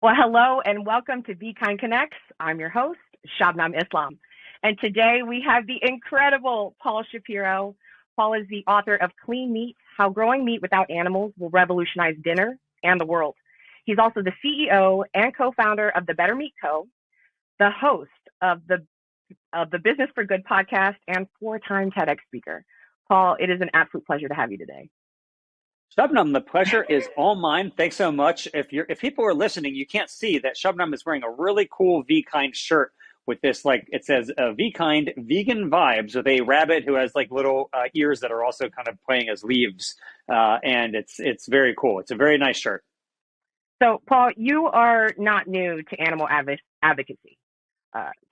Well, hello and welcome to VKind Connects. I'm your host, Shabnam Islam. And today we have the incredible Paul Shapiro. Paul is the author of Clean Meat, How Growing Meat Without Animals Will Revolutionize Dinner and the World. He's also the CEO and co-founder of the Better Meat Co., the host of the Business for Good podcast, and four-time TEDx speaker. Paul, it is an absolute pleasure to have you today. Shabnam, the pleasure is all mine. Thanks so much. If people are listening, you can't see that Shabnam is wearing a really cool VKind shirt with this, it says VKind vegan vibes, with a rabbit who has little ears that are also kind of playing as leaves. And it's very cool. It's a very nice shirt. So, Paul, you are not new to animal advocacy.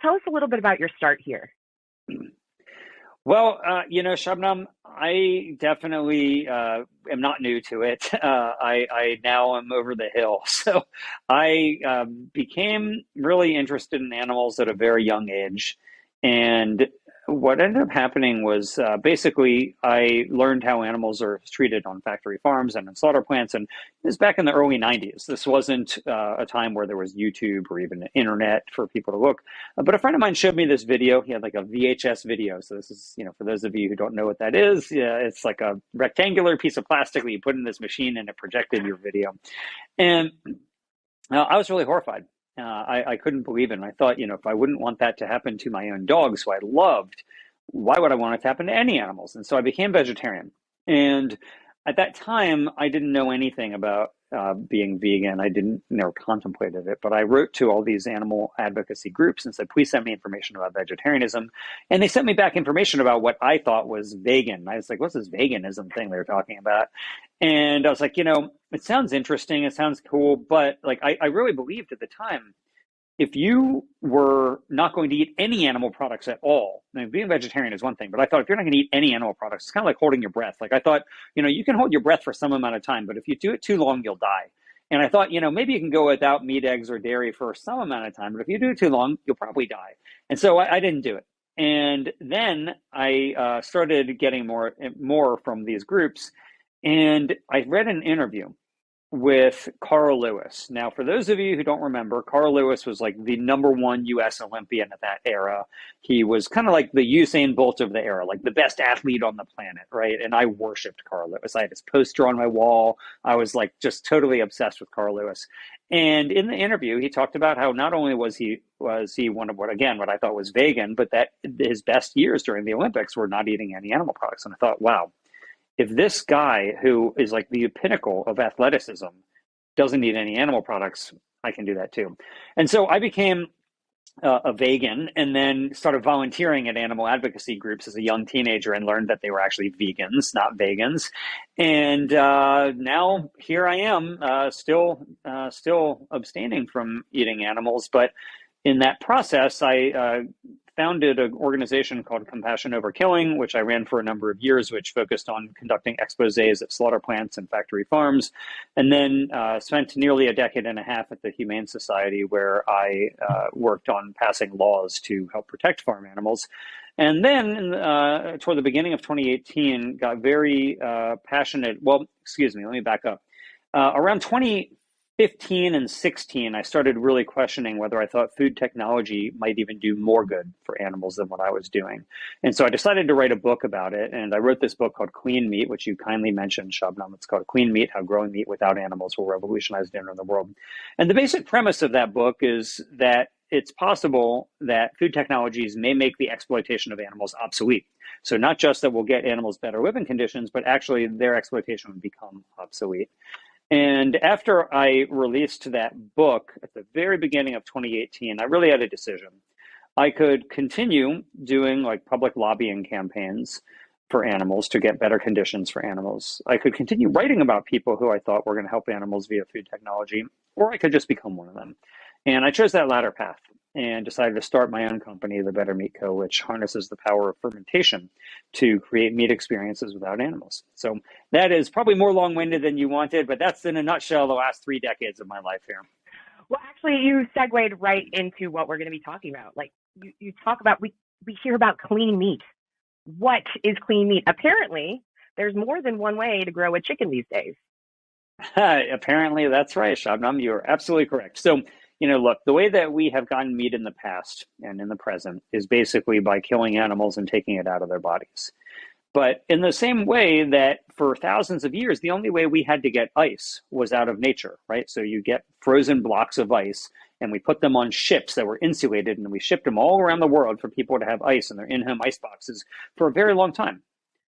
Tell us a little bit about your start here. Well, Shabnam, I definitely am not new to it. I now am over the hill. So I became really interested in animals at a very young age. And what ended up happening was basically I learned how animals are treated on factory farms and in slaughter plants. And this was back in the early 90s. This wasn't a time where there was YouTube or even internet for people to look. But a friend of mine showed me this video. He had a VHS video. So this is, for those of you who don't know what that is, it's like a rectangular piece of plastic that you put in this machine and it projected your video. And I was really horrified. I couldn't believe it. And I thought, if I wouldn't want that to happen to my own dogs, who I loved, why would I want it to happen to any animals? And so I became vegetarian. And at that time, I didn't know anything about being vegan. I didn't never contemplated it, but I wrote to all these animal advocacy groups and said, please send me information about vegetarianism. And they sent me back information about what I thought was vegan. I was like, what's this veganism thing they're talking about? And I was like, it sounds interesting. It sounds cool. But I really believed at the time, if you were not going to eat any animal products at all, I mean, being vegetarian is one thing, but I thought if you're not going to eat any animal products, it's kind of like holding your breath. I thought, you can hold your breath for some amount of time, but if you do it too long, you'll die. And I thought, maybe you can go without meat, eggs, or dairy for some amount of time, but if you do it too long, you'll probably die. And so I didn't do it. And then I started getting more from these groups, and I read an interview with Carl Lewis. Now, for those of you who don't remember, Carl Lewis was the number one U.S. Olympian at that era. He was kind of like the Usain Bolt of the era, the best athlete on the planet, right? And I worshipped Carl Lewis. I had his poster on my wall. I was just totally obsessed with Carl Lewis. And in the interview, he talked about how not only was he one of what I thought was vegan, but that his best years during the Olympics were not eating any animal products. And I thought, wow, if this guy who is the pinnacle of athleticism doesn't eat any animal products, I can do that too. And so I became a vegan and then started volunteering at animal advocacy groups as a young teenager and learned that they were actually vegans, not vegans. And now here I am, still abstaining from eating animals. But in that process, I founded an organization called Compassion Over Killing, which I ran for a number of years, which focused on conducting exposés at slaughter plants and factory farms, and then spent nearly a decade and a half at the Humane Society, where I worked on passing laws to help protect farm animals. And then toward the beginning of 2018, got very passionate. Well, excuse me, let me back up. Around 2015 and 16, I started really questioning whether I thought food technology might even do more good for animals than what I was doing. And so I decided to write a book about it. And I wrote this book called Clean Meat, which you kindly mentioned, Shabnam. It's called Clean Meat, How Growing Meat Without Animals Will Revolutionize Dinner in the World. And the basic premise of that book is that it's possible that food technologies may make the exploitation of animals obsolete. So not just that we'll get animals better living conditions, but actually their exploitation would become obsolete. And after I released that book at the very beginning of 2018, I really had a decision. I could continue doing public lobbying campaigns for animals to get better conditions for animals. I could continue writing about people who I thought were going to help animals via food technology, or I could just become one of them. And I chose that latter path and decided to start my own company, the Better Meat Co., which harnesses the power of fermentation to create meat experiences without animals. So that is probably more long-winded than you wanted, but that's in a nutshell the last 3 decades of my life here. Well, actually, you segued right into what we're going to be talking about. You talk about, we hear about clean meat. What is clean meat? Apparently, there's more than one way to grow a chicken these days. Apparently, that's right, Shabnam. You're absolutely correct. So, look, the way that we have gotten meat in the past and in the present is basically by killing animals and taking it out of their bodies. But in the same way that for thousands of years, the only way we had to get ice was out of nature, right? So you get frozen blocks of ice and we put them on ships that were insulated and we shipped them all around the world for people to have ice in their in-home ice boxes for a very long time.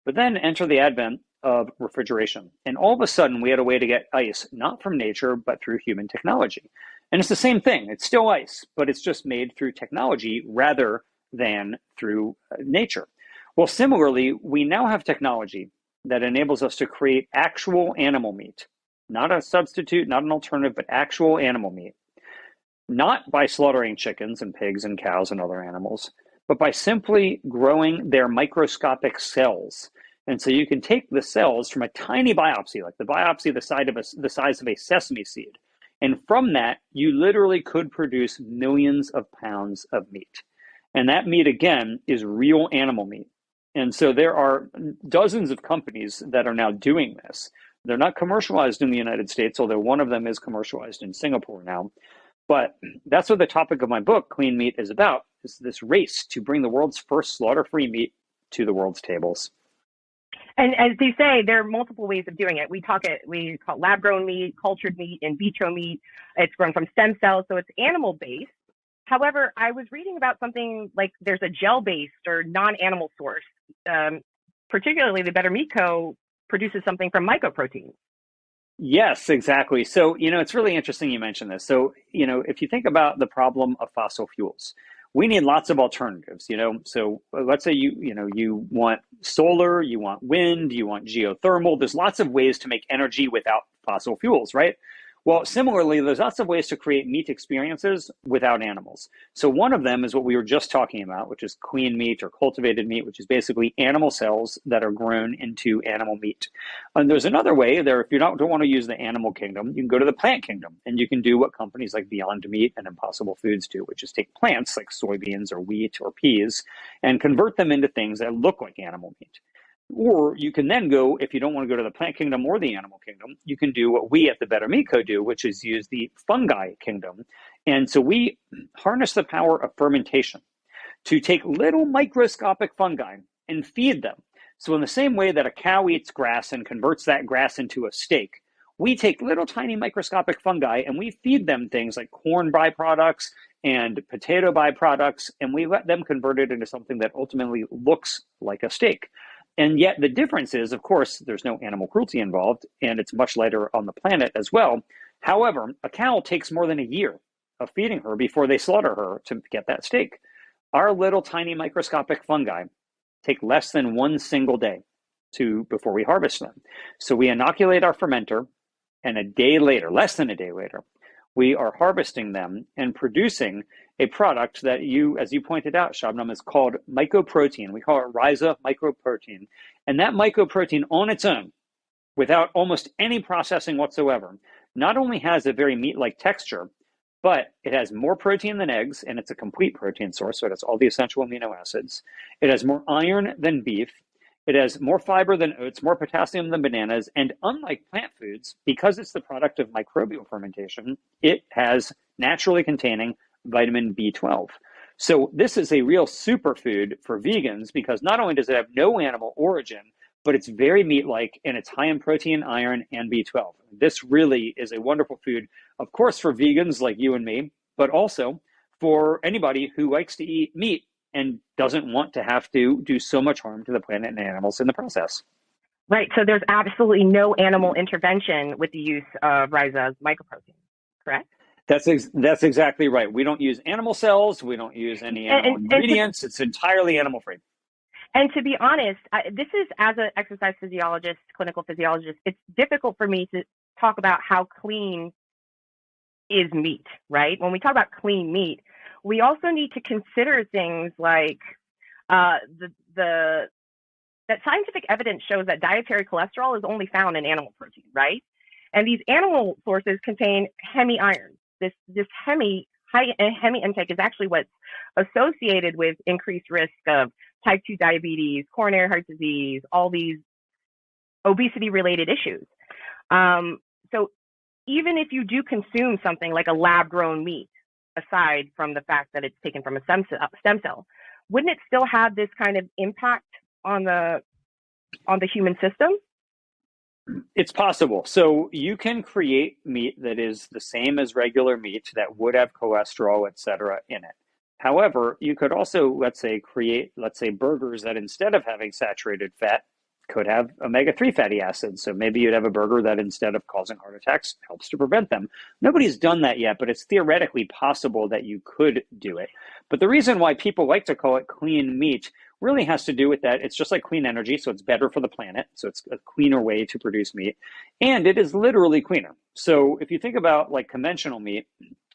But then enter the advent of refrigeration. And all of a sudden, we had a way to get ice, not from nature, but through human technology. And it's the same thing. It's still ice, but it's just made through technology rather than through nature. Well, similarly, we now have technology that enables us to create actual animal meat, not a substitute, not an alternative, but actual animal meat, not by slaughtering chickens and pigs and cows and other animals, but by simply growing their microscopic cells. And so you can take the cells from a tiny biopsy, like the biopsy the size of a sesame seed. And from that, you literally could produce millions of pounds of meat. And that meat, again, is real animal meat. And so there are dozens of companies that are now doing this. They're not commercialized in the United States, although one of them is commercialized in Singapore now. But that's what the topic of my book, Clean Meat, is about, is this race to bring the world's first slaughter-free meat to the world's tables. And as you say, there are multiple ways of doing it. We call lab-grown meat, cultured meat, in vitro meat. It's grown from stem cells, so it's animal-based. However, I was reading about something like there's a gel-based or non-animal source. Particularly, the Better Meat Co. produces something from mycoproteins. Yes, exactly. So, it's really interesting you mentioned this. So, if you think about the problem of fossil fuels, we need lots of alternatives, So let's say you want solar, you want wind, you want geothermal. There's lots of ways to make energy without fossil fuels, right? Well, similarly, there's lots of ways to create meat experiences without animals. So one of them is what we were just talking about, which is clean meat or cultivated meat, which is basically animal cells that are grown into animal meat. And there's another way there, if you don't want to use the animal kingdom, you can go to the plant kingdom and you can do what companies like Beyond Meat and Impossible Foods do, which is take plants like soybeans or wheat or peas and convert them into things that look like animal meat. Or you can then go, if you don't want to go to the plant kingdom or the animal kingdom, you can do what we at the Better Meat Co. do, which is use the fungi kingdom. And so we harness the power of fermentation to take little microscopic fungi and feed them. So in the same way that a cow eats grass and converts that grass into a steak, we take little tiny microscopic fungi and we feed them things like corn byproducts and potato byproducts, and we let them convert it into something that ultimately looks like a steak. And yet the difference is, of course, there's no animal cruelty involved, and it's much lighter on the planet as well. However, a cow takes more than a year of feeding her before they slaughter her to get that steak. Our little tiny microscopic fungi take less than one single day before we harvest them. So we inoculate our fermenter, and a day later, less than a day later, we are harvesting them and producing a product that as you pointed out, Shabnam, is called mycoprotein. We call it rhiza mycoprotein. And that mycoprotein on its own, without almost any processing whatsoever, not only has a very meat-like texture, but it has more protein than eggs, and it's a complete protein source, so it has all the essential amino acids. It has more iron than beef. It has more fiber than oats, more potassium than bananas, and unlike plant foods, because it's the product of microbial fermentation, it has naturally containing vitamin B12. So this is a real superfood for vegans because not only does it have no animal origin, but it's very meat-like and it's high in protein, iron, and B12. This really is a wonderful food, of course, for vegans like you and me, but also for anybody who likes to eat meat and doesn't want to have to do so much harm to the planet and animals in the process. Right. So there's absolutely no animal intervention with the use of rhiza mycoprotein, correct? That's exactly right. We don't use animal cells. We don't use any animal ingredients. It's entirely animal-free. And to be honest, this is, as an exercise physiologist, clinical physiologist, it's difficult for me to talk about how clean is meat, right? When we talk about clean meat, we also need to consider things like that scientific evidence shows that dietary cholesterol is only found in animal protein, right? And these animal sources contain hemi-iron. This high hemi intake is actually what's associated with increased risk of type 2 diabetes, coronary heart disease, all these obesity-related issues. So even if you do consume something like a lab-grown meat, aside from the fact that it's taken from a stem cell, wouldn't it still have this kind of impact on the human system? It's possible. So you can create meat that is the same as regular meat that would have cholesterol, et cetera, in it. However, you could also, create burgers that instead of having saturated fat could have omega-3 fatty acids. So maybe you'd have a burger that instead of causing heart attacks helps to prevent them. Nobody's done that yet, but it's theoretically possible that you could do it. But the reason why people like to call it clean meat really has to do with that. It's just like clean energy, so it's better for the planet. So it's a cleaner way to produce meat. And it is literally cleaner. So if you think about like conventional meat,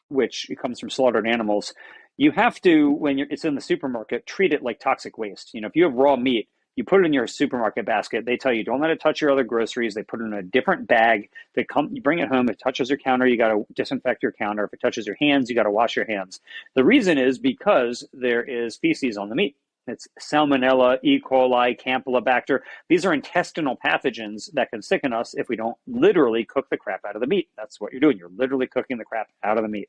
which comes from slaughtered animals, you have to, when it's in the supermarket, treat it like toxic waste. If you have raw meat, you put it in your supermarket basket. They tell you don't let it touch your other groceries. They put it in a different bag. You bring it home. It touches your counter. You got to disinfect your counter. If it touches your hands, you got to wash your hands. The reason is because there is feces on the meat. It's Salmonella, E. coli, Campylobacter. These are intestinal pathogens that can sicken us if we don't literally cook the crap out of the meat. That's what you're doing. You're literally cooking the crap out of the meat.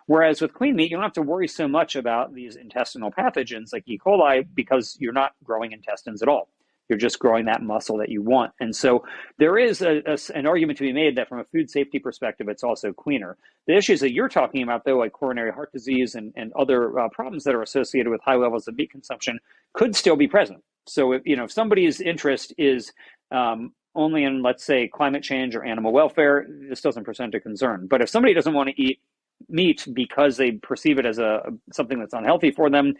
Whereas with clean meat, you don't have to worry so much about these intestinal pathogens like E. coli because you're not growing intestines at all. You're just growing that muscle that you want. And so there is an argument to be made that from a food safety perspective, it's also cleaner. The issues that you're talking about, though, like coronary heart disease and other problems that are associated with high levels of meat consumption could still be present. So if somebody's interest is only in, let's say, climate change or animal welfare, this doesn't present a concern. But if somebody doesn't want to eat meat because they perceive it as something that's unhealthy for them,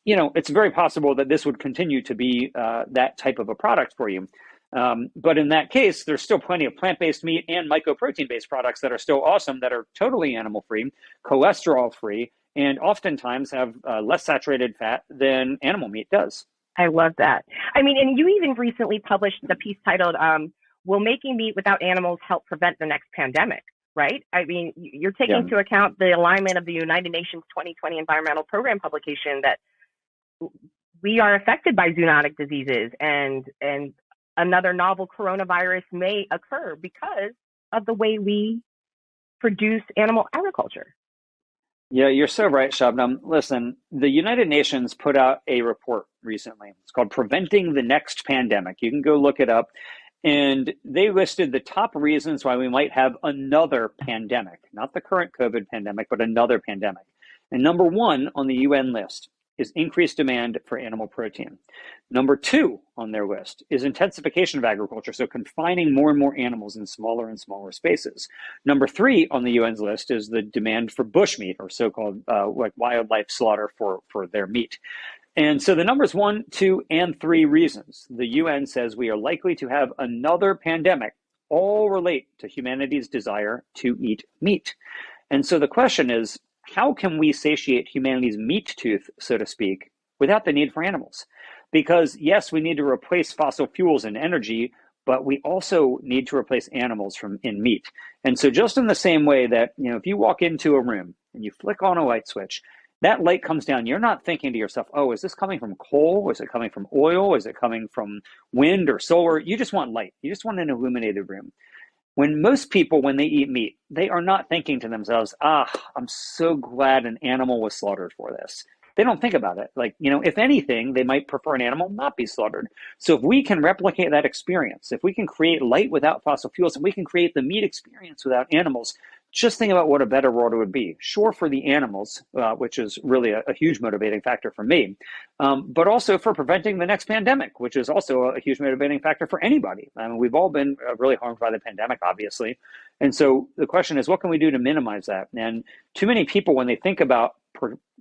it's very possible that this would continue to be that type of a product for you. But in that case, there's still plenty of plant-based meat and mycoprotein-based products that are still awesome, that are totally animal-free, cholesterol-free, and oftentimes have less saturated fat than animal meat does. I love that. I mean, and you even recently published the piece titled, Will Making Meat Without Animals Help Prevent the Next Pandemic? Right? I mean, you're taking into account the alignment of the United Nations 2020 Environmental Program publication that we are affected by zoonotic diseases, and another novel coronavirus may occur because of the way we produce animal agriculture. Yeah, you're so right, Shabnam. Listen, the United Nations put out a report recently. It's called Preventing the Next Pandemic. You can go look it up. And they listed the top reasons why we might have another pandemic, not the current COVID pandemic, but another pandemic. And number one on the UN list is increased demand for animal protein. Number two on their list is intensification of agriculture, so confining more and more animals in smaller and smaller spaces. Number three on the UN's list is the demand for bushmeat, or so-called like wildlife slaughter for their meat. And so the numbers 1, 2, and 3 reasons the UN says we are likely to have another pandemic all relate to humanity's desire to eat meat. And so the question is, how can we satiate humanity's meat tooth, so to speak, without the need for animals? Because yes, we need to replace fossil fuels and energy, but we also need to replace animals in meat. And so just in the same way that, if you walk into a room and you flick on a light switch, that light comes down, you're not thinking to yourself, oh, is this coming from coal? Is it coming from oil? Is it coming from wind or solar? You just want light. You just want an illuminated room. When most people, when they eat meat, they are not thinking to themselves, I'm so glad an animal was slaughtered for this. They don't think about it. Like, if anything, they might prefer an animal not be slaughtered. So if we can replicate that experience, if we can create light without fossil fuels, and we can create the meat experience without animals, just think about what a better world it would be. Sure, for the animals, which is really a huge motivating factor for me, but also for preventing the next pandemic, which is also a huge motivating factor for anybody. I mean, we've all been really harmed by the pandemic, obviously. And so the question is, what can we do to minimize that? And too many people, when they think about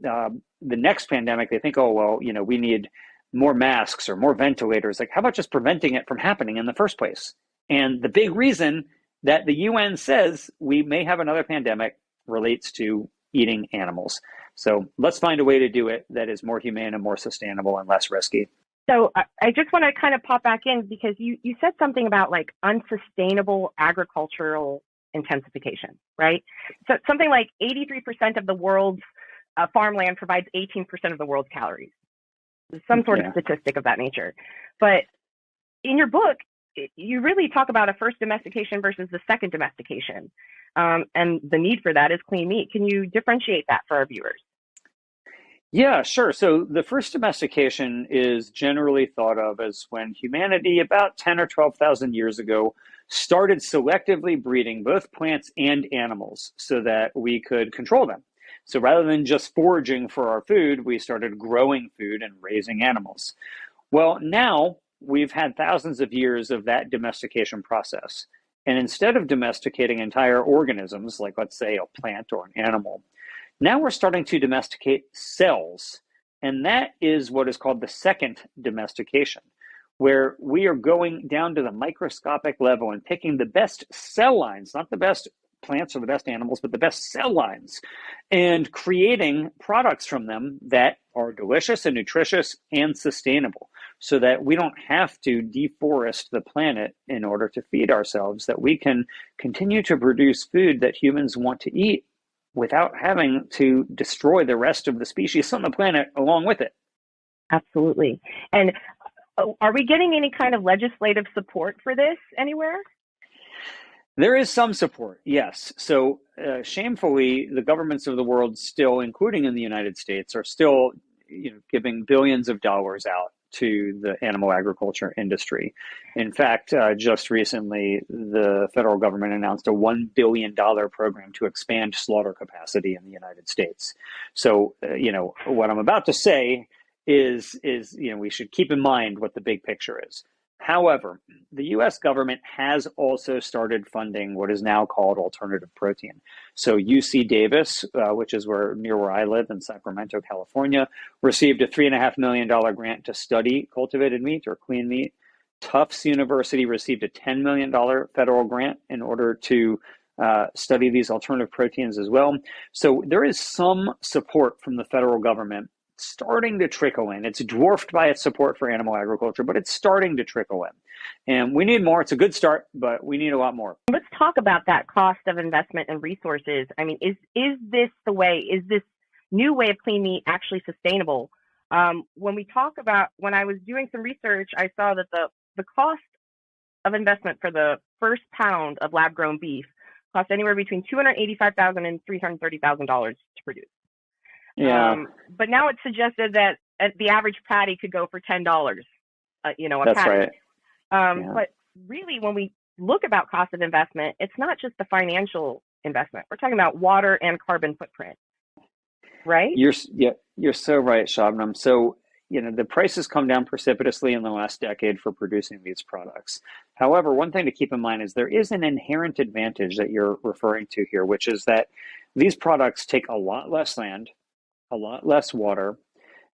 the next pandemic, they think, oh, well, we need more masks or more ventilators. Like, how about just preventing it from happening in the first place? And the big reason that the UN says we may have another pandemic relates to eating animals. So let's find a way to do it that is more humane and more sustainable and less risky. So I just want to kind of pop back in because you said something about like unsustainable agricultural intensification, right? So something like 83% of the world's farmland provides 18% of the world's calories. Some sort of statistic of that nature. But in your book, you really talk about a first domestication versus the second domestication, and the need for that is clean meat. Can you differentiate that for our viewers? Yeah, sure. So the first domestication is generally thought of as when humanity, about 10 or 12,000 years ago, started selectively breeding both plants and animals so that we could control them. So rather than just foraging for our food, we started growing food and raising animals. Well, now we've had thousands of years of that domestication process. And instead of domesticating entire organisms, like let's say a plant or an animal, now we're starting to domesticate cells. And that is what is called the second domestication, where we are going down to the microscopic level and picking the best cell lines, not the best plants or the best animals, but the best cell lines, and creating products from them that are delicious and nutritious and sustainable, so that we don't have to deforest the planet in order to feed ourselves, that we can continue to produce food that humans want to eat without having to destroy the rest of the species on the planet along with it. Absolutely. And are we getting any kind of legislative support for this anywhere? There is some support, yes. So shamefully, the governments of the world still, including in the United States, are still giving billions of dollars out to the animal agriculture industry. In fact, just recently, the federal government announced a $1 billion program to expand slaughter capacity in the United States. So, what I'm about to say is we should keep in mind what the big picture is. However, the U.S. government has also started funding what is now called alternative protein. So UC Davis, which is near where I live in Sacramento, California, received a $3.5 million grant to study cultivated meat or clean meat. Tufts University received a $10 million federal grant in order to study these alternative proteins as well. So there is some support from the federal government starting to trickle in. It's dwarfed by its support for animal agriculture, but it's starting to trickle in. And we need more. It's a good start, but we need a lot more. Let's talk about that cost of investment and resources. I mean, is this this new way of clean meat actually sustainable? When I was doing some research, I saw that the cost of investment for the first pound of lab-grown beef costs anywhere between $285,000 and $330,000 to produce. Yeah. But now it's suggested that the average patty could go for $10, a That's patty. right. Yeah. But really, when we look about cost of investment, it's not just the financial investment. We're talking about water and carbon footprint, right? You're so right, Shabnam. So, the prices come down precipitously in the last decade for producing these products. However, one thing to keep in mind is there is an inherent advantage that you're referring to here, which is that these products take a lot less land, a lot less water.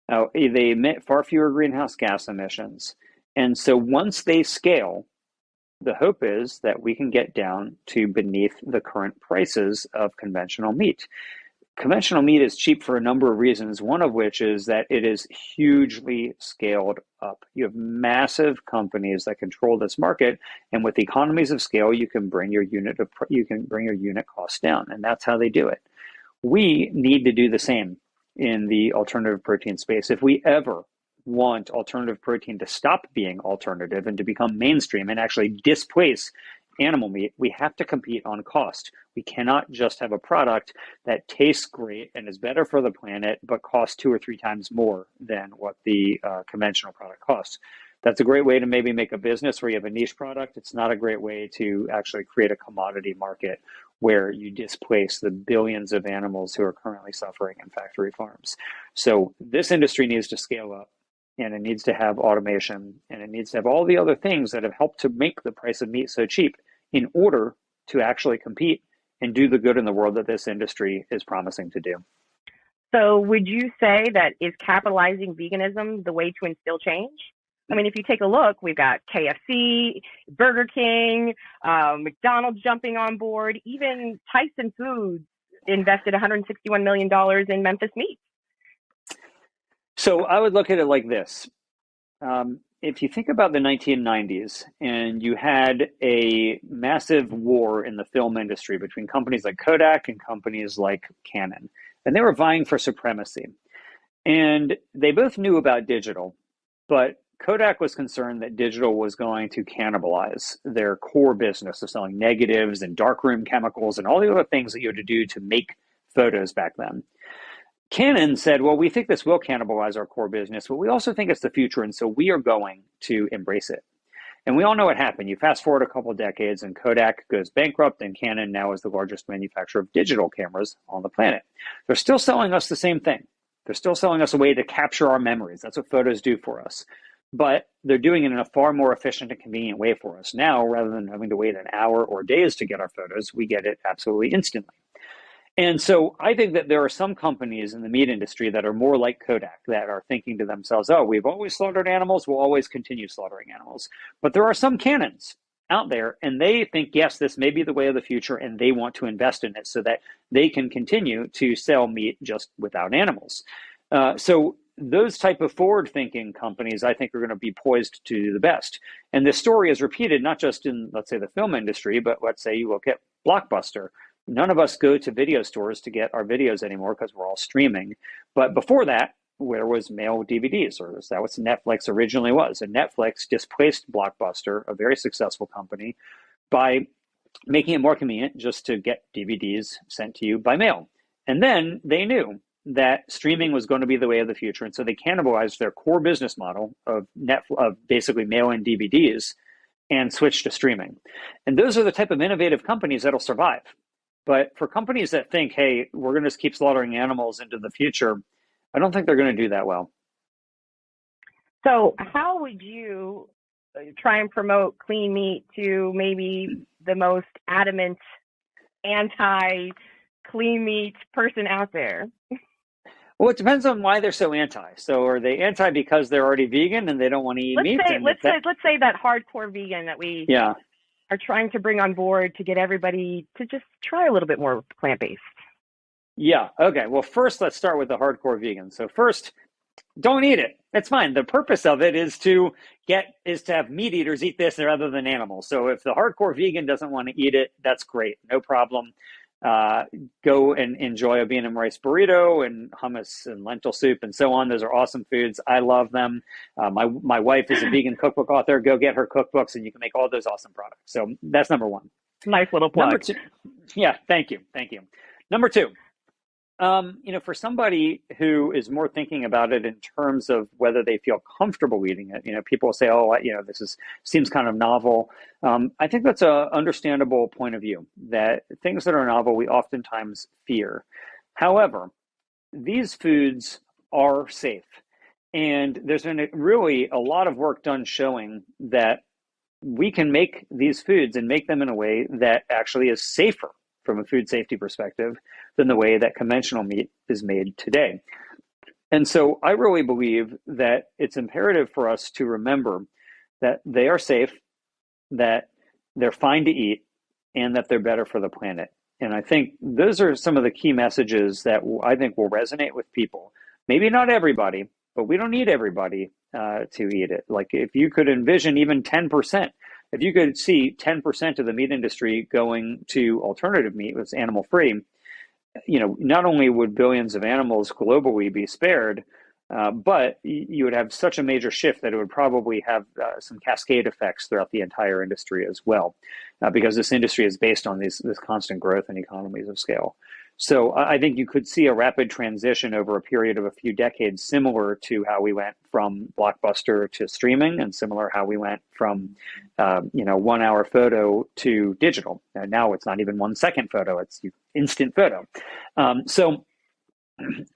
They emit far fewer greenhouse gas emissions. And so once they scale, the hope is that we can get down to beneath the current prices of conventional meat. Conventional meat is cheap for a number of reasons, one of which is that it is hugely scaled up. You have massive companies that control this market, and with economies of scale, you can bring your unit costs down, and that's how they do it. We need to do the same in the alternative protein space. If we ever want alternative protein to stop being alternative and to become mainstream and actually displace animal meat, we have to compete on cost. We cannot just have a product that tastes great and is better for the planet, but costs 2 or 3 times more than what the conventional product costs. That's a great way to maybe make a business where you have a niche product. It's not a great way to actually create a commodity market where you displace the billions of animals who are currently suffering in factory farms. So this industry needs to scale up, and it needs to have automation, and it needs to have all the other things that have helped to make the price of meat so cheap in order to actually compete and do the good in the world that this industry is promising to do. So would you say that is capitalizing veganism the way to instill change? I mean, if you take a look, we've got KFC, Burger King, McDonald's jumping on board, even Tyson Foods invested $161 million in Memphis meat. So I would look at it like this. If you think about the 1990s and you had a massive war in the film industry between companies like Kodak and companies like Canon, and they were vying for supremacy. And they both knew about digital, but Kodak was concerned that digital was going to cannibalize their core business of selling negatives and darkroom chemicals and all the other things that you had to do to make photos back then. Canon said, well, we think this will cannibalize our core business, but we also think it's the future, and so we are going to embrace it. And we all know what happened. You fast forward a couple of decades and Kodak goes bankrupt, and Canon now is the largest manufacturer of digital cameras on the planet. They're still selling us the same thing. They're still selling us a way to capture our memories. That's what photos do for us. But they're doing it in a far more efficient and convenient way for us. Now, rather than having to wait an hour or days to get our photos, we get it absolutely instantly. And so I think that there are some companies in the meat industry that are more like Kodak, that are thinking to themselves, oh, we've always slaughtered animals, we'll always continue slaughtering animals. But there are some Canons out there, and they think, yes, this may be the way of the future, and they want to invest in it so that they can continue to sell meat just without animals. So those type of forward-thinking companies, I think, are going to be poised to do the best. And this story is repeated not just in, let's say, the film industry, but let's say you look at Blockbuster. None of us go to video stores to get our videos anymore because we're all streaming. But before that, where was mail DVDs, or is that what Netflix originally was? And Netflix displaced Blockbuster, a very successful company, by making it more convenient just to get DVDs sent to you by mail. And then they knew that streaming was going to be the way of the future. And so they cannibalized their core business model of basically mail-in DVDs and switched to streaming. And those are the type of innovative companies that'll survive. But for companies that think, hey, we're going to just keep slaughtering animals into the future, I don't think they're going to do that well. So how would you try and promote clean meat to maybe the most adamant anti-clean meat person out there? Well, it depends on why they're so anti. So are they anti because they're already vegan and they don't want to eat meat? Let's say that hardcore vegan that we are trying to bring on board to get everybody to just try a little bit more plant-based. Yeah. Okay. Well, first, let's start with the hardcore vegan. So first, don't eat it. That's fine. The purpose of it is to have meat eaters eat this rather than animals. So if the hardcore vegan doesn't want to eat it, that's great. No problem. Go and enjoy a bean and rice burrito and hummus and lentil soup and so on. Those are awesome foods. I love them. My wife is a vegan cookbook author. Go get her cookbooks and you can make all those awesome products. So that's number one. Nice little plug. Number two, yeah, thank you. Number two, for somebody who is more thinking about it in terms of whether they feel comfortable eating it, people say, oh, seems kind of novel. I think that's a understandable point of view, that things that are novel, we oftentimes fear. However, these foods are safe. And there's been really a lot of work done showing that we can make these foods and make them in a way that actually is safer from a food safety perspective than the way that conventional meat is made today. And so I really believe that it's imperative for us to remember that they are safe, that they're fine to eat, and that they're better for the planet. And I think those are some of the key messages that I think will resonate with people. Maybe not everybody, but we don't need everybody to eat it. Like if you could envision even 10%, if you could see 10% of the meat industry going to alternative meat that's animal free, not only would billions of animals globally be spared, but you would have such a major shift that it would probably have some cascade effects throughout the entire industry as well, because this industry is based on this constant growth and economies of scale. So I think you could see a rapid transition over a period of a few decades, similar to how we went from Blockbuster to streaming, and similar how we went from 1 hour photo to digital. And now it's not even 1 second photo; it's instant photo. So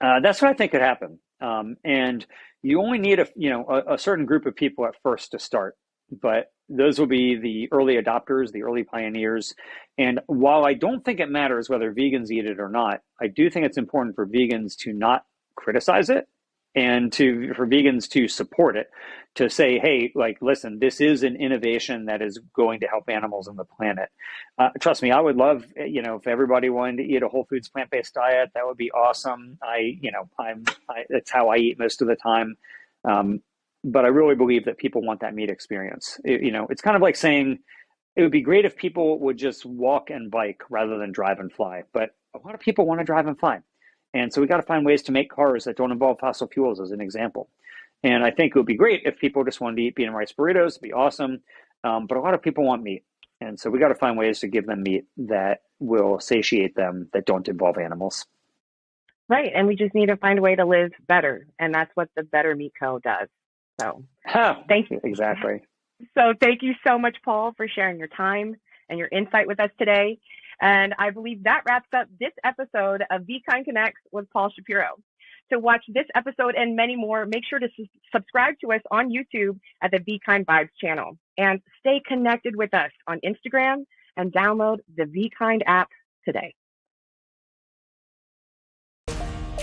that's what I think could happen. And you only need a certain group of people at first to start, but those will be the early adopters, the early pioneers. And while I don't think it matters whether vegans eat it or not, I do think it's important for vegans to not criticize it and for vegans to support it, to say, hey, listen, this is an innovation that is going to help animals and the planet. Trust me, I would love, if everybody wanted to eat a whole foods plant-based diet, that would be awesome. That's how I eat most of the time. But I really believe that people want that meat experience. It's kind of like saying it would be great if people would just walk and bike rather than drive and fly. But a lot of people want to drive and fly. And so we got to find ways to make cars that don't involve fossil fuels, as an example. And I think it would be great if people just wanted to eat bean and rice burritos. It'd be awesome. But a lot of people want meat. And so we got to find ways to give them meat that will satiate them, that don't involve animals. Right. And we just need to find a way to live better. And that's what the Better Meat Co. does. So thank you. Exactly. So thank you so much, Paul, for sharing your time and your insight with us today. And I believe that wraps up this episode of VKind Connects with Paul Shapiro. To watch this episode and many more, make sure to subscribe to us on YouTube at the VKind Vibes channel. And stay connected with us on Instagram and download the VKind app today.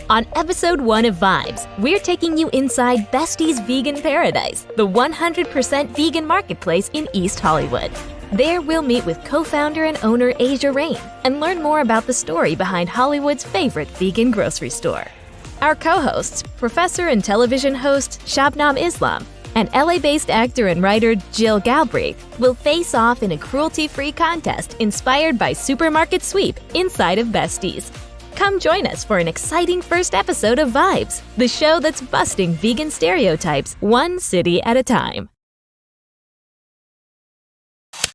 On episode 1 of Vibes, we're taking you inside Bestie's Vegan Paradise, the 100% vegan marketplace in East Hollywood. There we'll meet with co-founder and owner Asia Rain and learn more about the story behind Hollywood's favorite vegan grocery store. Our co-hosts, professor and television host Shabnam Islam and LA-based actor and writer Jill Galbraith, will face off in a cruelty-free contest inspired by Supermarket Sweep inside of Bestie's. Come join us for an exciting first episode of Vibes, the show that's busting vegan stereotypes one city at a time.